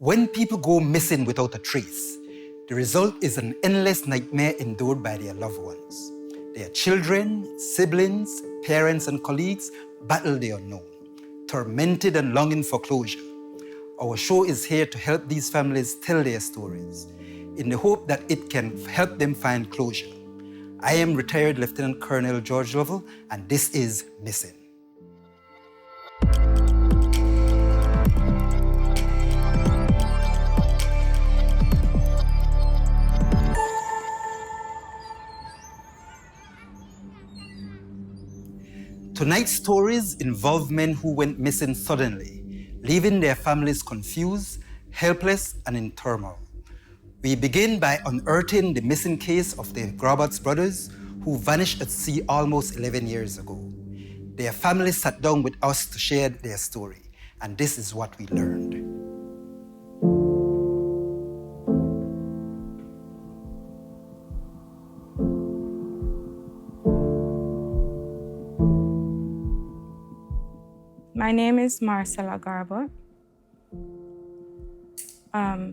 When people go missing without a trace, the result is an endless nightmare endured by their loved ones. Their children, siblings, parents, and colleagues battle the unknown, tormented and longing for closure. Our show is here to help these families tell their stories, in the hope that it can help them find closure. I am retired Lieutenant Colonel George Lovell, and this is Missing. Tonight's stories involve men who went missing suddenly, leaving their families confused, helpless, and in turmoil. We begin by unearthing the missing case of the Grabatz brothers who vanished at sea almost 11 years ago. Their families sat down with us to share their story, and this is what we learned. My name is Marcella Garbutt.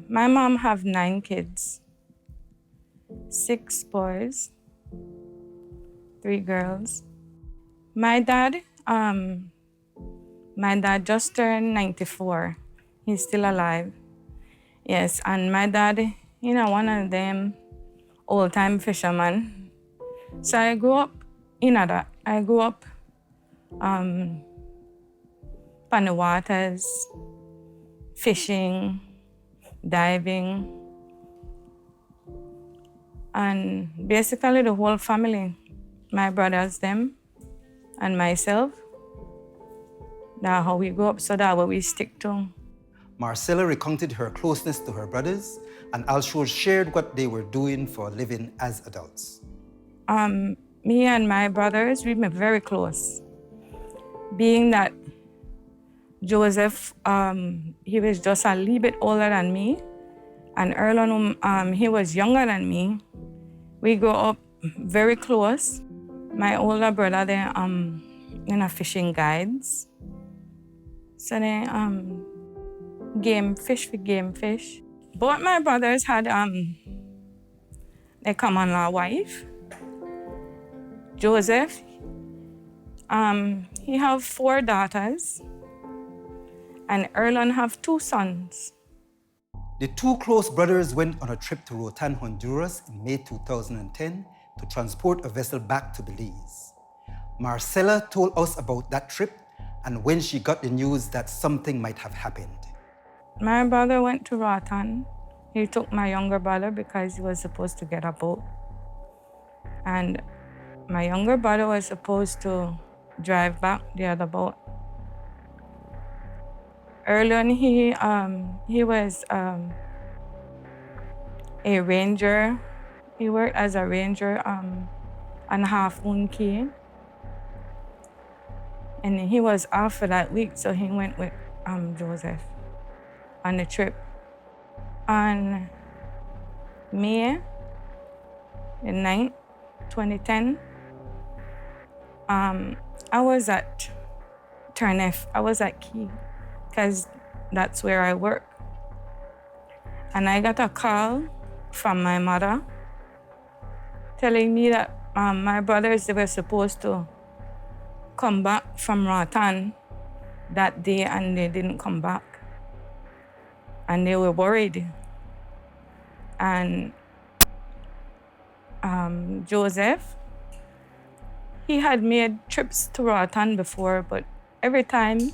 My mom have 9 kids, 6 boys, 3 girls. My dad just turned 94. He's still alive. Yes, and my dad, one of them old-time fishermen. So I grew up that. I grew up on the waters, fishing, diving, and basically the whole family, my brothers, them, and myself. That's how we grew up, so that's what we stick to. Marcella recounted her closeness to her brothers and also shared what they were doing for a living as adults. Me and my brothers, we were very close, being that Joseph, he was just a little bit older than me, and Erlon, he was younger than me. We grew up very close. My older brother, they, fishing guides. So they, game fish. Both my brothers had, a common law wife. Joseph, he have 4 daughters, and Erlon have 2 sons. The 2 close brothers went on a trip to Roatan, Honduras in May 2010 to transport a vessel back to Belize. Marcella told us about that trip and when she got the news that something might have happened. My brother went to Roatan. He took my younger brother because he was supposed to get a boat. And my younger brother was supposed to drive back the other boat. Erlon, he was a ranger. He worked as a ranger on Half Moon Key. And he was off for that week, so he went with Joseph on the trip. On May the 9th, 2010, I was at Turnef. I was at Key, because that's where I work. And I got a call from my mother telling me that my brothers, they were supposed to come back from Roatan that day and they didn't come back. And they were worried. And Joseph, he had made trips to Roatan before, but every time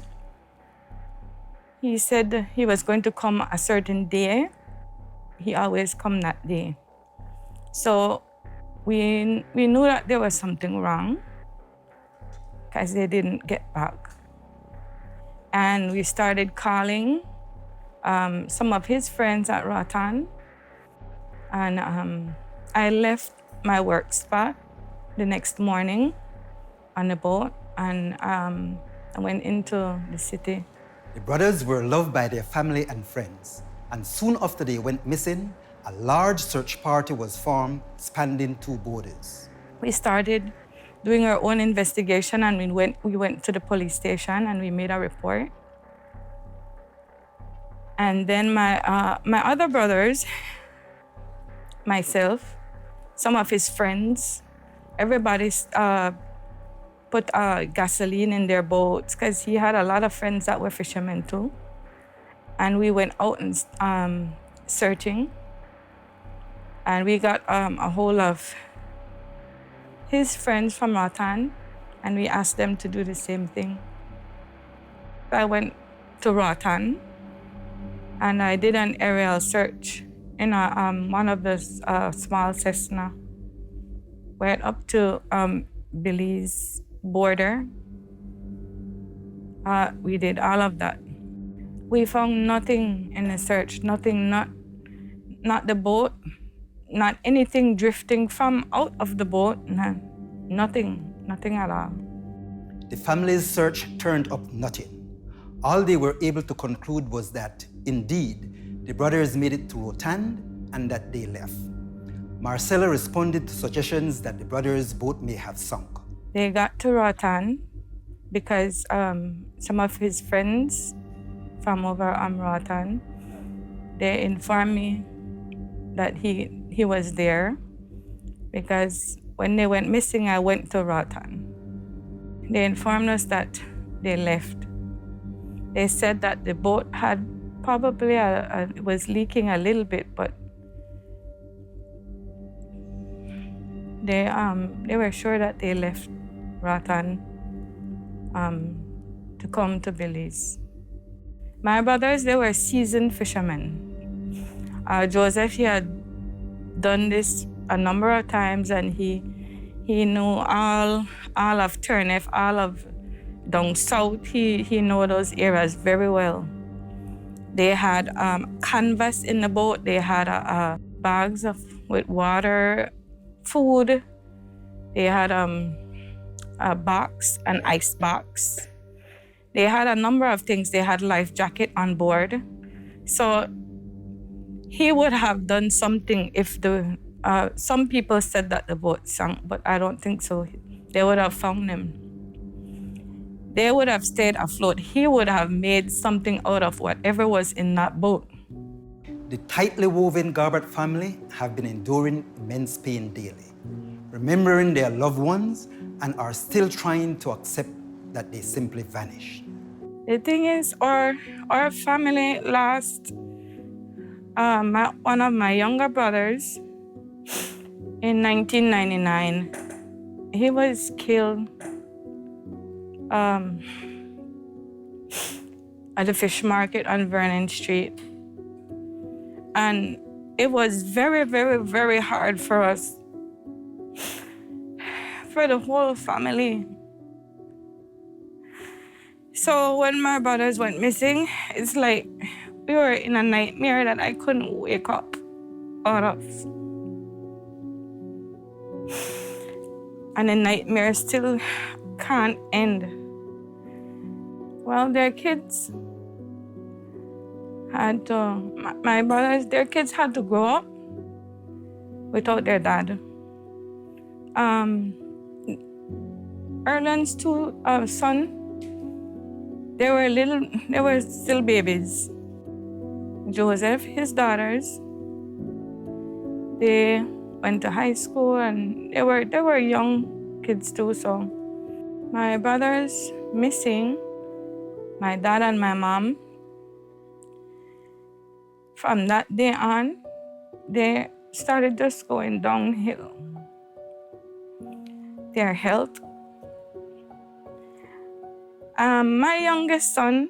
he said he was going to come a certain day, he always come that day. So we knew that there was something wrong because they didn't get back. And we started calling some of his friends at Roatan. And I left my work spot the next morning on the boat, and I went into the city. The brothers were loved by their family and friends, and soon after they went missing, a large search party was formed spanning 2 borders. We started doing our own investigation, and we went to the police station and we made a report. And then my other brothers, myself, some of his friends, everybody put gasoline in their boats because he had a lot of friends that were fishermen too. And we went out and searching. And we got a hold of his friends from Roatan, and we asked them to do the same thing. I went to Roatan, and I did an aerial search in one of the small Cessna. Went up to Belize border. We did all of that. We found nothing in the search, nothing, not the boat, not anything drifting from out of the boat, nothing at all. The family's search turned up nothing. All they were able to conclude was that, indeed, the brothers made it to Roatan and that they left. Marcella responded to suggestions that the brothers' boat may have sunk. They got to Roatan because some of his friends from over Roatan, they informed me that he was there because when they went missing, I went to Roatan. They informed us that they left. They said that the boat had probably was leaking a little bit, but they were sure that they left Roatan to come to Belize. My brothers, they were seasoned fishermen. Joseph, he had done this a number of times, and he knew all of Turnef, all of down south. He knew those areas very well. They had canvas in the boat. They had bags with water, food. They had a box, an ice box. They had a number of things. They had life jacket on board. So he would have done something if some people said that the boat sank, but I don't think so. They would have found him. They would have stayed afloat. He would have made something out of whatever was in that boat. The tightly woven Garbett family have been enduring immense pain daily, remembering their loved ones, and are still trying to accept that they simply vanished. The thing is, our family lost one of my younger brothers in 1999. He was killed at the fish market on Vernon Street. And it was very, very, very hard for us, for the whole family. So when my brothers went missing, it's like we were in a nightmare that I couldn't wake up out of. And the nightmare still can't end. Well, their kids had to, my brothers, their kids had to grow up without their dad. Erlen's two sons, they were still babies. Joseph, his daughters, they went to high school and they were young kids too, so my brothers missing, my dad and my mom. From that day on, they started just going downhill. Their health. My youngest son,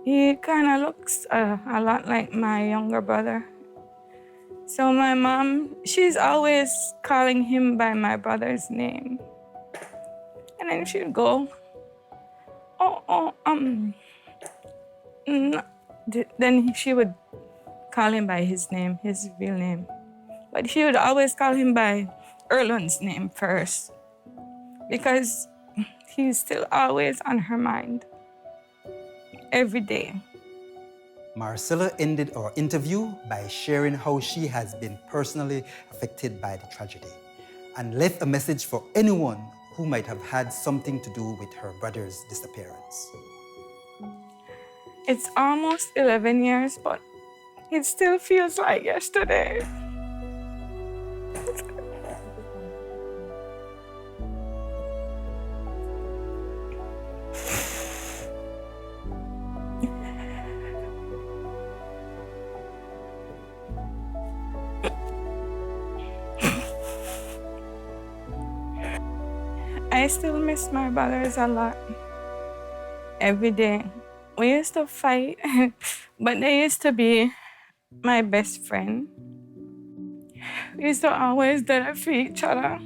he kind of looks a lot like my younger brother. So my mom, she's always calling him by my brother's name. And then she'd go, then she would call him by his name, his real name. But she would always call him by Erlen's name first, because he's still always on her mind, every day. Marcella ended our interview by sharing how she has been personally affected by the tragedy and left a message for anyone who might have had something to do with her brother's disappearance. It's almost 11 years, but it still feels like yesterday. I still miss my brothers a lot. Every day. We used to fight, but they used to be my best friend. We used to always there for each other.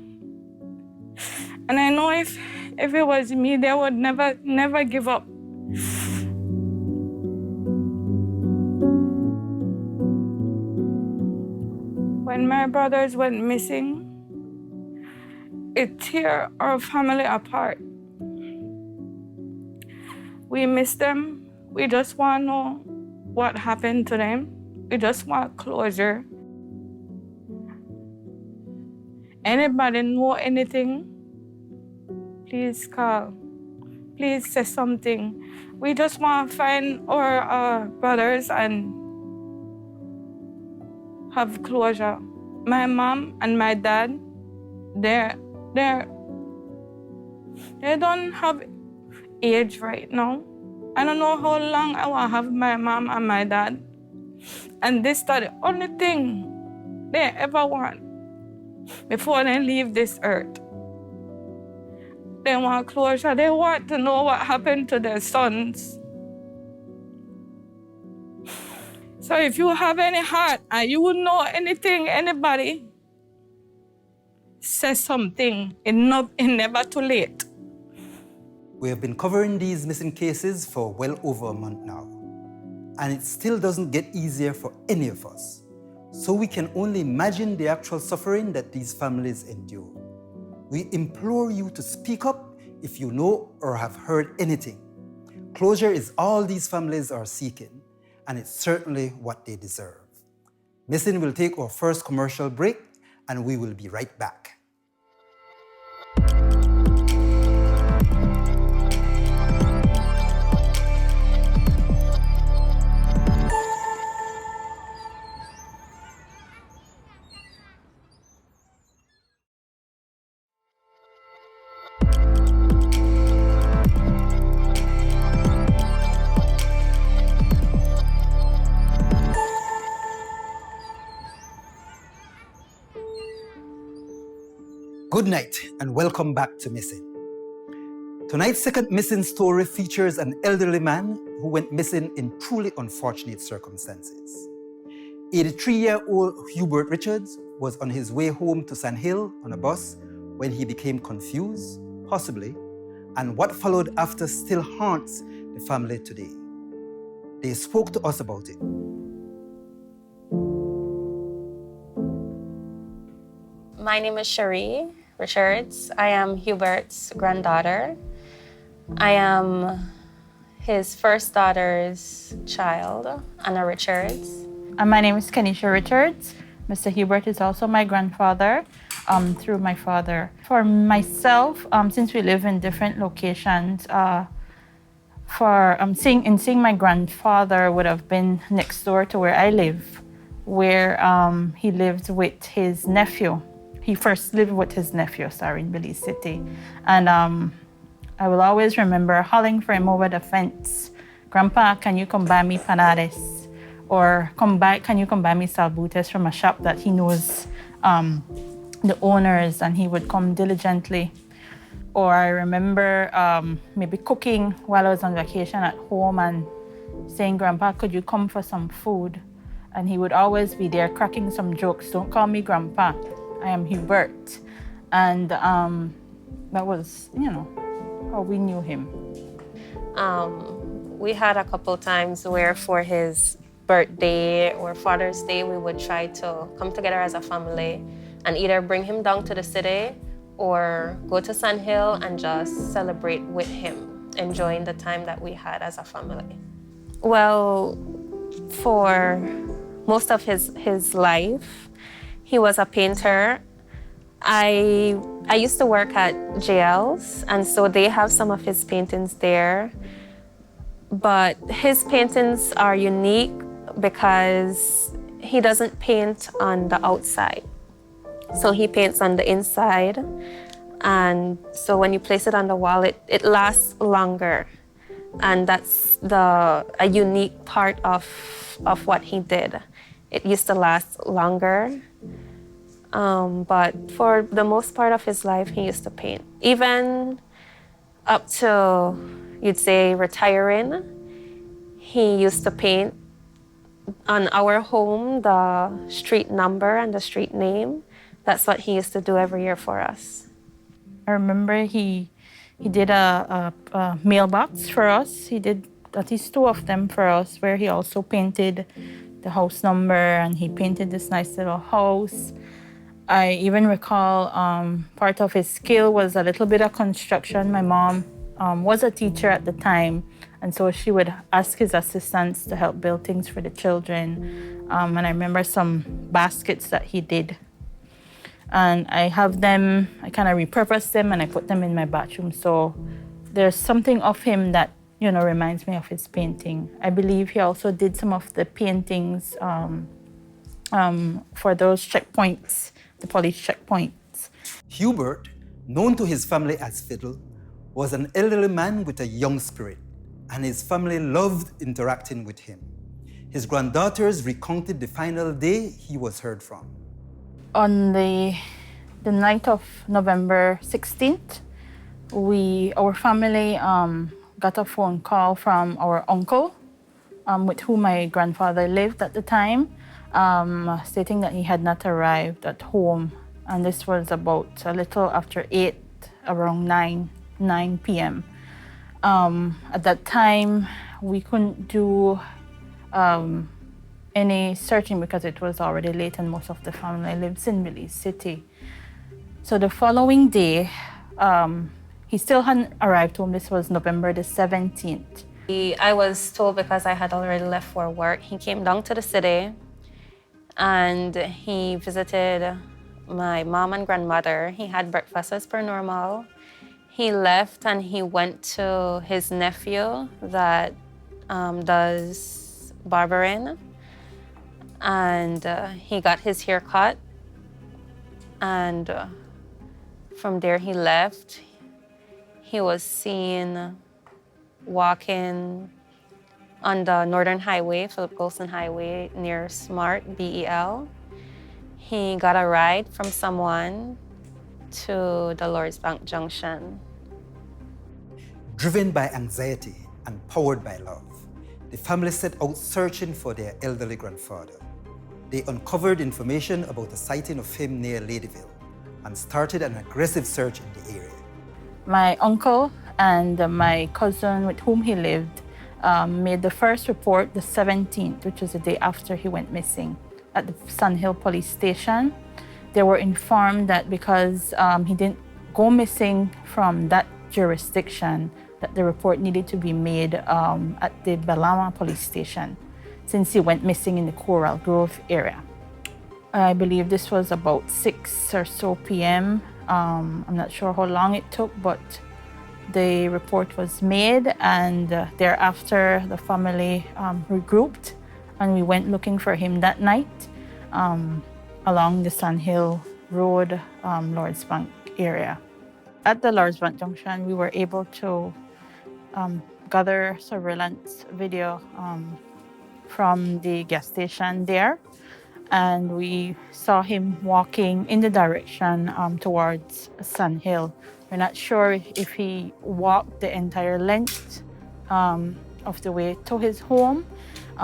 And I know if it was me, they would never give up. When my brothers went missing, it tore our family apart. We miss them. We just want to know what happened to them. We just want closure. Anybody know anything? Please call. Please say something. We just want to find our brothers and have closure. My mom and my dad, they don't have age right now. I don't know how long I will have my mom and my dad. And this is the only thing they ever want before they leave this earth. They want closure. They want to know what happened to their sons. So if you have any heart and you would know anything, anybody, say something. It's never too late. We have been covering these missing cases for well over a month now, and it still doesn't get easier for any of us. So we can only imagine the actual suffering that these families endure. We implore you to speak up if you know or have heard anything. Closure is all these families are seeking, and it's certainly what they deserve. Missing will take our first commercial break, and we will be right back. Good night and welcome back to Missing. Tonight's second missing story features an elderly man who went missing in truly unfortunate circumstances. 83-year-old Hubert Richards was on his way home to Sand Hill on a bus when he became confused, possibly, and what followed after still haunts the family today. They spoke to us about it. My name is Cherie Richards. I am Hubert's granddaughter. I am his first daughter's child, Anna Richards. And my name is Kenisha Richards. Mr. Hubert is also my grandfather through my father. For myself, since we live in different locations, seeing my grandfather would have been next door to where I live, where he lived with his nephew. He first lived with his nephew, in Belize City. And I will always remember hauling for him over the fence. Grandpa, can you come buy me panades? Or can you come buy me salbutes from a shop that he knows the owners, and he would come diligently. Or I remember maybe cooking while I was on vacation at home and saying, Grandpa, could you come for some food? And he would always be there cracking some jokes. Don't call me Grandpa. I am Hubert. And that was, how we knew him. We had a couple times where for his birthday or Father's Day, we would try to come together as a family and either bring him down to the city or go to Sand Hill and just celebrate with him, enjoying the time that we had as a family. Well, for most of his life, he was a painter. I used to work at JL's, and so they have some of his paintings there. But his paintings are unique because he doesn't paint on the outside. So he paints on the inside. And so when you place it on the wall, it lasts longer. And that's a unique part of what he did. It used to last longer. But for the most part of his life, he used to paint. Even up to, you'd say, retiring, he used to paint on our home, the street number and the street name. That's what he used to do every year for us. I remember he did a mailbox for us. He did at least 2 of them for us, where he also painted the house number, and he painted this nice little house. I even recall part of his skill was a little bit of construction. My mom was a teacher at the time, and so she would ask his assistants to help build things for the children. And I remember some baskets that he did. And I have them, I kind of repurposed them and I put them in my bathroom. So there's something of him that, reminds me of his painting. I believe he also did some of the paintings for those checkpoints, the police checkpoints. Hubert, known to his family as Fiddle, was an elderly man with a young spirit, and his family loved interacting with him. His granddaughters recounted the final day he was heard from. On the night of November 16th, our family got a phone call from our uncle, with whom my grandfather lived at the time, stating that he had not arrived at home. And this was about a little after 8, around 9 p.m. At that time, we couldn't do any searching because it was already late and most of the family lives in Belize City. So the following day, he still hadn't arrived home. This was November the 17th. I was told because I had already left for work. He came down to the city and he visited my mom and grandmother. He had breakfast as per normal. He left and he went to his nephew that does barbering. And he got his hair cut. And from there he left. He was seen walking on the Northern Highway, Philip Golson Highway, near Smart, BEL. He got a ride from someone to the Lord's Bank Junction. Driven by anxiety and powered by love, the family set out searching for their elderly grandfather. They uncovered information about a sighting of him near Ladyville and started an aggressive search in the area. My uncle and my cousin with whom he lived made the first report the 17th, which was the day after he went missing, at the Sun Hill Police Station. They were informed that because he didn't go missing from that jurisdiction, that the report needed to be made at the Belama Police Station, since he went missing in the Coral Grove area. I believe this was about 6 or so p.m. I'm not sure how long it took, but the report was made, and thereafter the family regrouped and we went looking for him that night along the Sun Hill Road, Lord's Bank area. At the Lord's Bank Junction, we were able to gather surveillance video from the gas station there, and we saw him walking in the direction towards Sun Hill. We're not sure if he walked the entire length of the way to his home,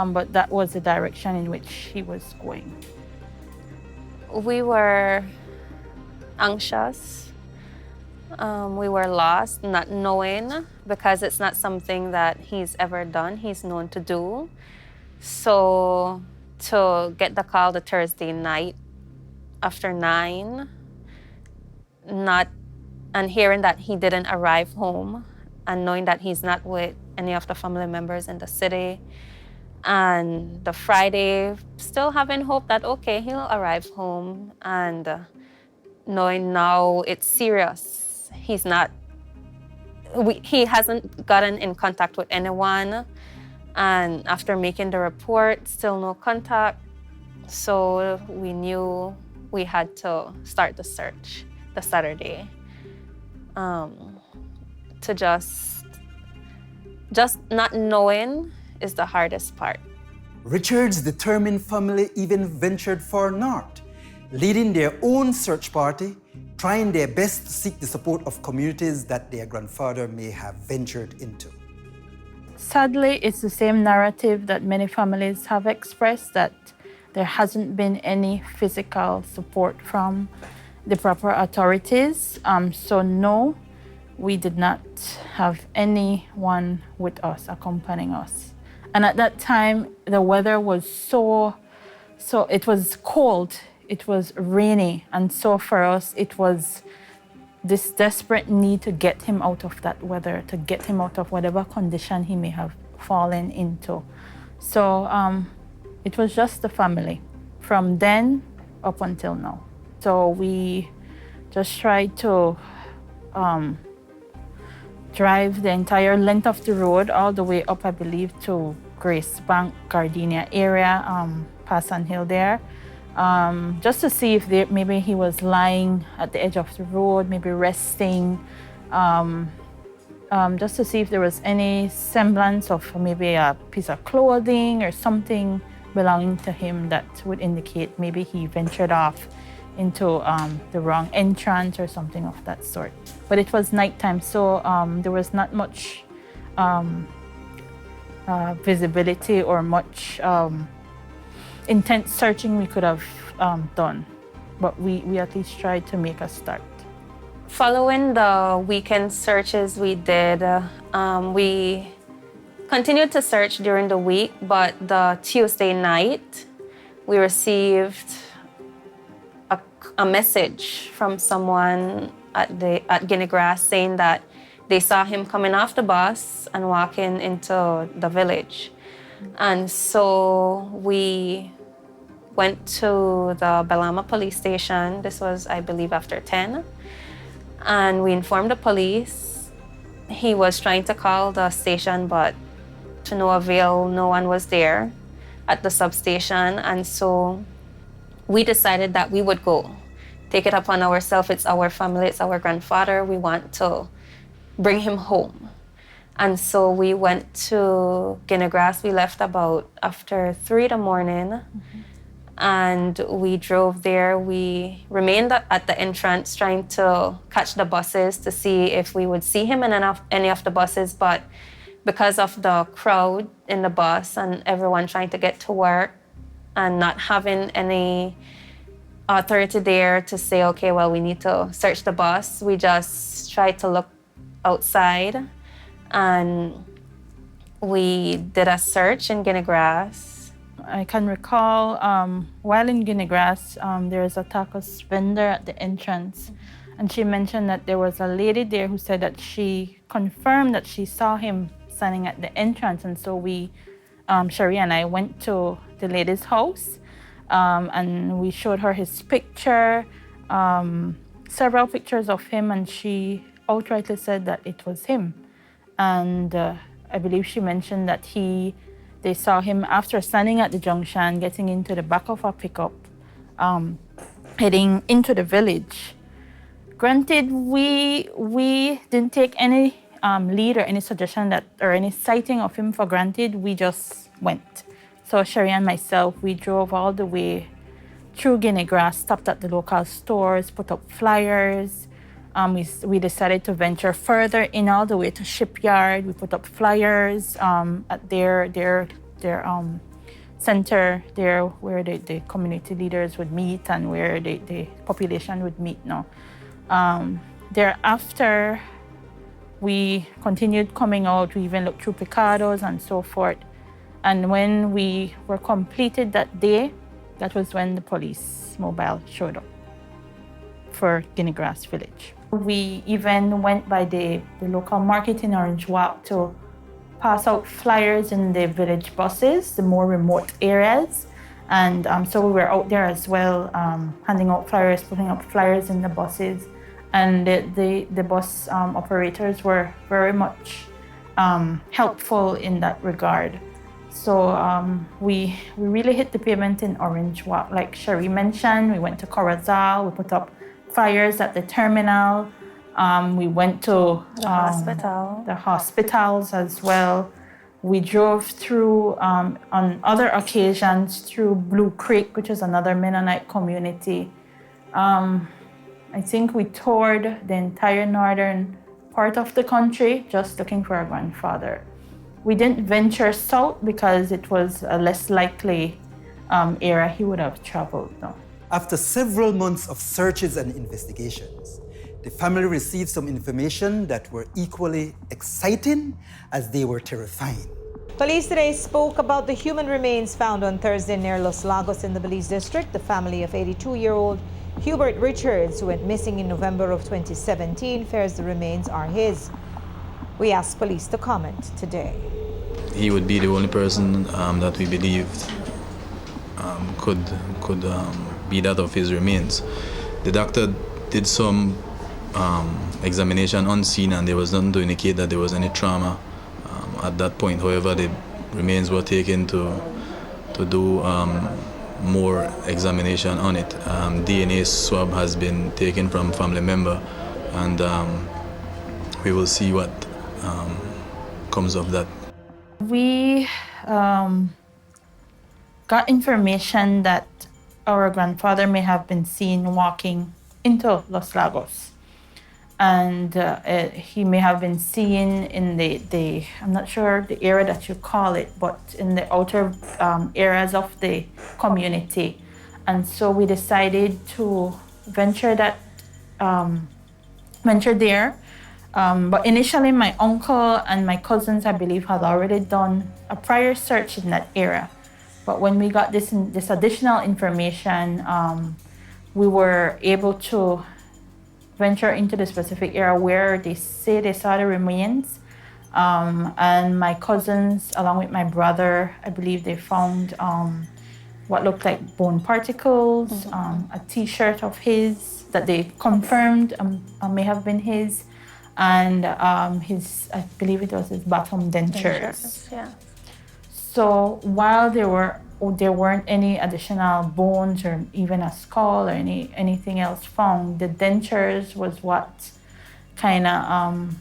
but that was the direction in which he was going. We were anxious. We were lost, not knowing, because it's not something that he's ever done, he's known to do. So to get the call the Thursday night after 9, and hearing that he didn't arrive home, and knowing that he's not with any of the family members in the city, and the Friday still having hope that, okay, he'll arrive home, and knowing now it's serious. He's not he hasn't gotten in contact with anyone. And after making the report, still no contact. So we knew we had to start the search the Saturday. To just not knowing is the hardest part. Richard's determined family even ventured far north, leading their own search party, trying their best to seek the support of communities that their grandfather may have ventured into. Sadly, it's the same narrative that many families have expressed, that there hasn't been any physical support from the proper authorities. So no, we did not have anyone with us, accompanying us. And at that time, the weather was so it was cold, it was rainy. And so for us, it was this desperate need to get him out of that weather, to get him out of whatever condition he may have fallen into. So it was just the family from then up until now. So we just tried to drive the entire length of the road all the way up, I believe, to Grace Bank, Gardenia area, Passan Hill there, just to see if maybe he was lying at the edge of the road, maybe resting, just to see if there was any semblance of maybe a piece of clothing or something belonging to him that would indicate maybe he ventured off into the wrong entrance or something of that sort. But it was nighttime, so there was not much visibility or much intense searching we could have done. But we at least tried to make a start. Following the weekend searches we did, we continued to search during the week, but the Tuesday night, we received a message from someone at Guinea Grass saying that they saw him coming off the bus and walking into the village. And so we went to the Belama police station. This was, I believe, after 10. And we informed the police. He was trying to call the station, but to no avail, no one was there at the substation. And so we decided that we would go. Take it upon ourselves. It's our family, it's our grandfather. We want to bring him home. And so we went to Guinea Grass. We left about after 3 in. And we drove there. We remained at the entrance trying to catch the buses to see if we would see him in any of the buses. But because of the crowd in the bus and everyone trying to get to work and not having any authority there to say, okay, well, we need to search the bus, we just tried to look outside. And we did a search in Guinea Grass. I can recall while in Guinea Grass, there was a tacos vendor at the entrance. And she mentioned that there was a lady there who said that she confirmed that she saw him standing at the entrance. And so we, Sherry and I, went to the lady's house and we showed her his picture, several pictures of him, and she outrightly said that it was him. And I believe she mentioned that they saw him after standing at the junction, getting into the back of a pickup, heading into the village. Granted, we didn't take any lead or any suggestion or any sighting of him for granted. We just went. So Sherry and myself, we drove all the way through Guinea Grass, stopped at the local stores, put up flyers. We decided to venture further in all the way to Shipyard. We put up flyers at their center there where the community leaders would meet and where the population would meet now. Thereafter, we continued coming out. We even looked through Picados and so forth. And when we were completed that day, that was when the police mobile showed up for Guinea Grass Village. We even went by the local market in Orange Walk to pass out flyers in the village buses, the more remote areas. And so we were out there as well, handing out flyers, putting up flyers in the buses. And the bus operators were very much helpful in that regard. So we really hit the pavement in Orange Walk. Like Cherie mentioned, we went to Corozal, we put up fires at the terminal. We went to the hospitals as well. We drove through, on other occasions, through Blue Creek, which is another Mennonite community. I think we toured the entire northern part of the country just looking for our grandfather. We didn't venture south because it was a less likely area he would have traveled. No. After several months of searches and investigations, the family received some information that were equally exciting as they were terrifying. Police today spoke about the human remains found on Thursday near Los Lagos in the Belize district. The family of 82-year-old Hubert Richards, who went missing in November of 2017, fears the remains are his. We asked police to comment today. He would be the only person that we believed could be that of his remains. The doctor did some examination on scene, and there was nothing to indicate that there was any trauma at that point. However, the remains were taken to do more examination on it. DNA swab has been taken from family member, and we will see what comes of that. We got information that our grandfather may have been seen walking into Los Lagos. And he may have been seen in the I'm not sure the area that you call it, but in the outer areas of the community. And so we decided to venture there. But initially my uncle and my cousins, I believe, had already done a prior search in that area. But when we got this additional information, we were able to venture into the specific area where they say they saw the remains. And my cousins, along with my brother, I believe they found what looked like bone particles, a t-shirt of his that they confirmed may have been his, and his, I believe it was his bottom dentures. Yeah. So while there weren't any additional bones or even a skull or anything else found, the dentures was what kind of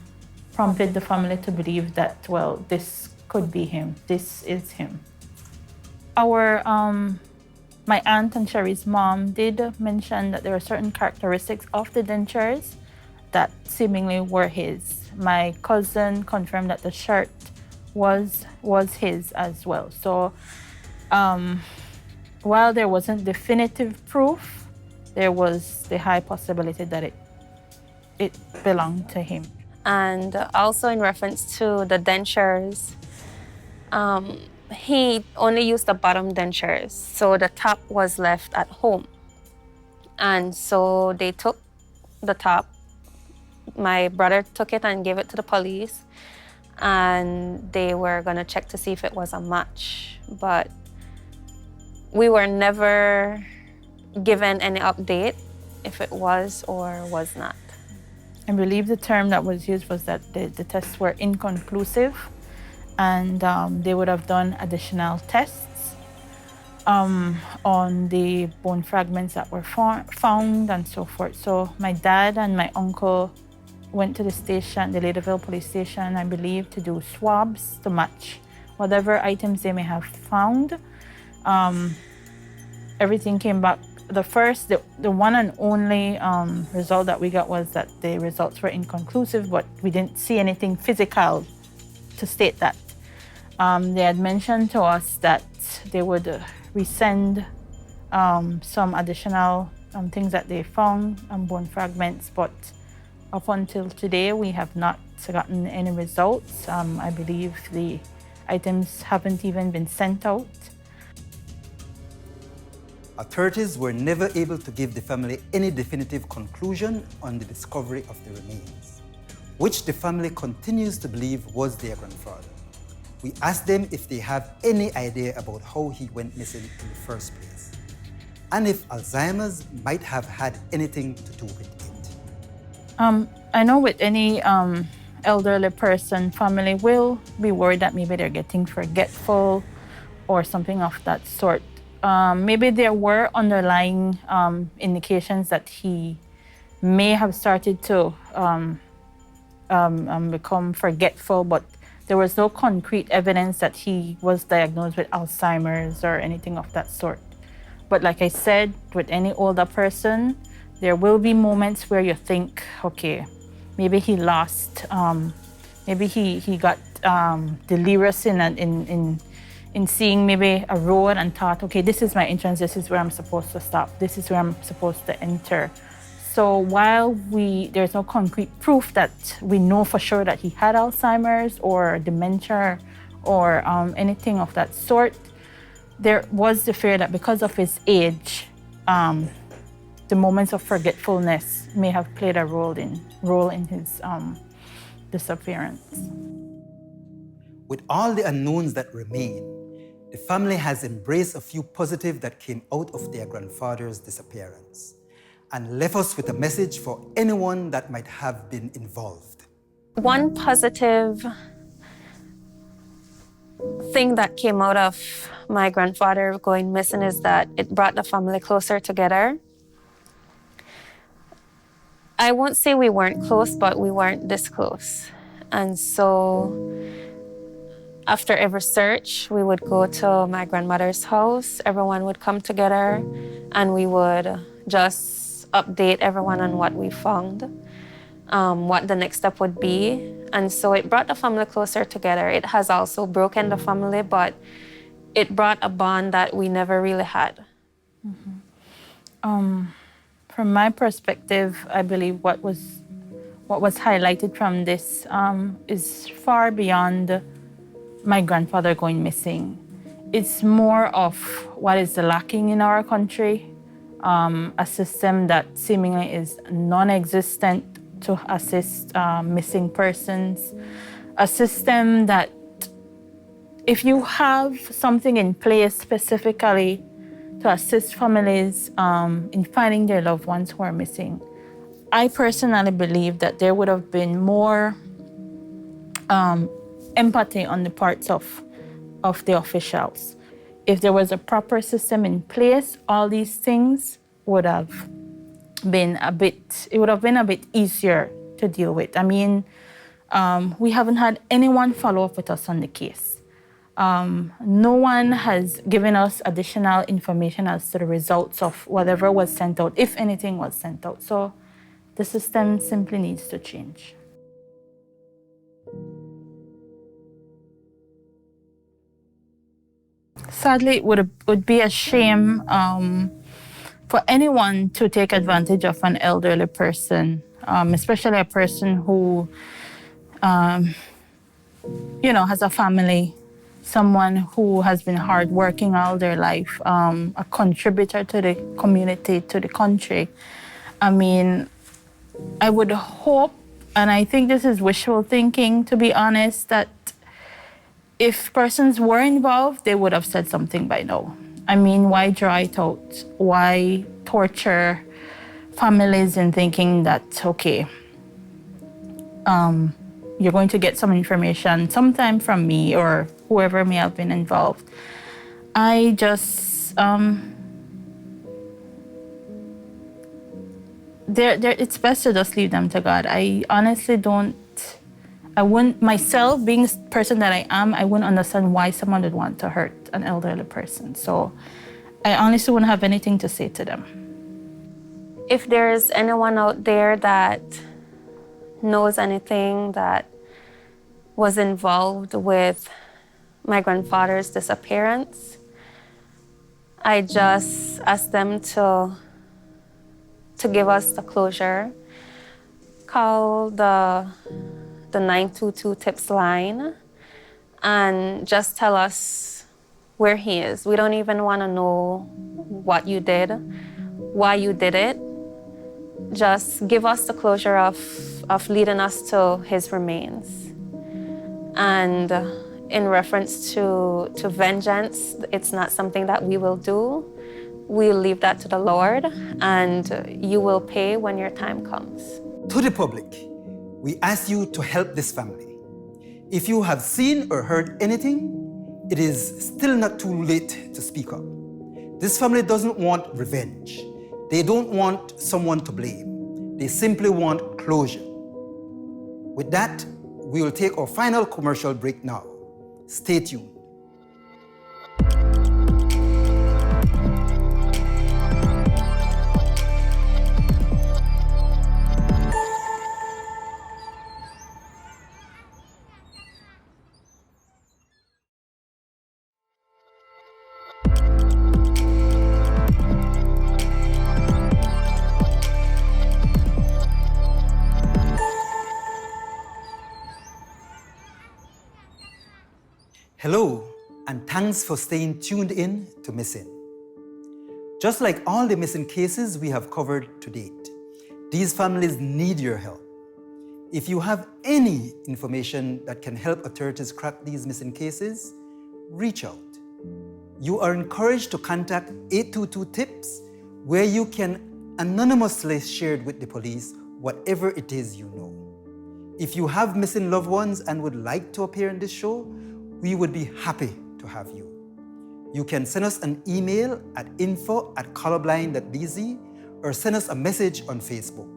prompted the family to believe that, well, this could be him. This is him. My aunt and Cherie's mom did mention that there were certain characteristics of the dentures that seemingly were his. My cousin confirmed that the shirt was his as well. So while there wasn't definitive proof, there was the high possibility that it belonged to him. And also in reference to the dentures, he only used the bottom dentures, so the top was left at home. And so they took the top. My brother took it and gave it to the police, and they were gonna check to see if it was a match. But we were never given any update if it was or was not. I believe the term that was used was that the tests were inconclusive, and they would have done additional tests on the bone fragments that were found and so forth. So my dad and my uncle went to the station, the Ladyville police station, I believe, to do swabs to match whatever items they may have found. Everything came back. The one and only result that we got was that the results were inconclusive, but we didn't see anything physical to state that. They had mentioned to us that they would resend some additional things that they found, bone fragments, but up until today, we have not gotten any results. I believe the items haven't even been sent out. Authorities were never able to give the family any definitive conclusion on the discovery of the remains, which the family continues to believe was their grandfather. We asked them if they have any idea about how he went missing in the first place, and if Alzheimer's might have had anything to do with it. I know with any elderly person, family will be worried that maybe they're getting forgetful or something of that sort. Maybe there were underlying indications that he may have started to become forgetful, but there was no concrete evidence that he was diagnosed with Alzheimer's or anything of that sort. But like I said, with any older person, there will be moments where you think, okay, maybe he lost, maybe he got delirious in seeing maybe a road and thought, okay, this is my entrance, this is where I'm supposed to stop, this is where I'm supposed to enter. So while there's no concrete proof that we know for sure that he had Alzheimer's or dementia or anything of that sort, there was the fear that because of his age, the moments of forgetfulness may have played a role in his disappearance. With all the unknowns that remain, the family has embraced a few positive that came out of their grandfather's disappearance and left us with a message for anyone that might have been involved. One positive thing that came out of my grandfather going missing is that it brought the family closer together. I won't say we weren't close, but we weren't this close. And so after every search, we would go to my grandmother's house. Everyone would come together and we would just update everyone on what we found, what the next step would be. And so it brought the family closer together. It has also broken the family, but it brought a bond that we never really had. From my perspective, I believe what was highlighted from this is far beyond my grandfather going missing. It's more of what is lacking in our country, a system that seemingly is non-existent to assist missing persons, a system that if you have something in place specifically to assist families in finding their loved ones who are missing, I personally believe that there would have been more empathy on the parts of the officials. If there was a proper system in place, all these things would have been a bit easier to deal with. I mean, we haven't had anyone follow up with us on the case. No one has given us additional information as to the results of whatever was sent out, if anything was sent out. So the system simply needs to change. Sadly, it would be a shame for anyone to take advantage of an elderly person, especially a person who, has a family, someone who has been hardworking all their life, a contributor to the community, to the country. I mean, I would hope, and I think this is wishful thinking, to be honest, that if persons were involved, they would have said something by now. I mean, why draw it out? Why torture families in thinking that, okay, you're going to get some information sometime from me or whoever may have been involved. I just, it's best to just leave them to God. I honestly I wouldn't, myself, being the person that I am, I wouldn't understand why someone would want to hurt an elderly person. So I honestly wouldn't have anything to say to them. If there's anyone out there that knows anything that was involved with my grandfather's disappearance, I just ask them to give us the closure. Call the 922 TIPS line and just tell us where he is. We don't even want to know what you did, why you did it. Just give us the closure of leading us to his remains. And in reference to vengeance, it's not something that we will do. We'll leave that to the Lord, and you will pay when your time comes. To the public, we ask you to help this family. If you have seen or heard anything, it is still not too late to speak up. This family doesn't want revenge. They don't want someone to blame. They simply want closure. With that, we will take our final commercial break now. Stay tuned. Hello, and thanks for staying tuned in to Missing. Just like all the missing cases we have covered to date, these families need your help. If you have any information that can help authorities crack these missing cases, reach out. You are encouraged to contact 822-TIPS, where you can anonymously share with the police whatever it is you know. If you have missing loved ones and would like to appear in this show, we would be happy to have you. You can send us an email at info@colorblind.bz or send us a message on Facebook.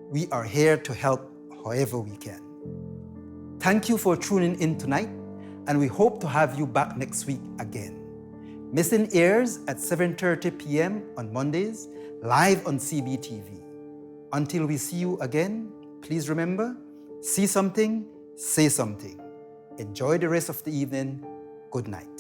We are here to help however we can. Thank you for tuning in tonight, and we hope to have you back next week again. Missing airs at 7:30 p.m. on Mondays, live on CBTV. Until we see you again, please remember, see something, say something. Enjoy the rest of the evening. Good night.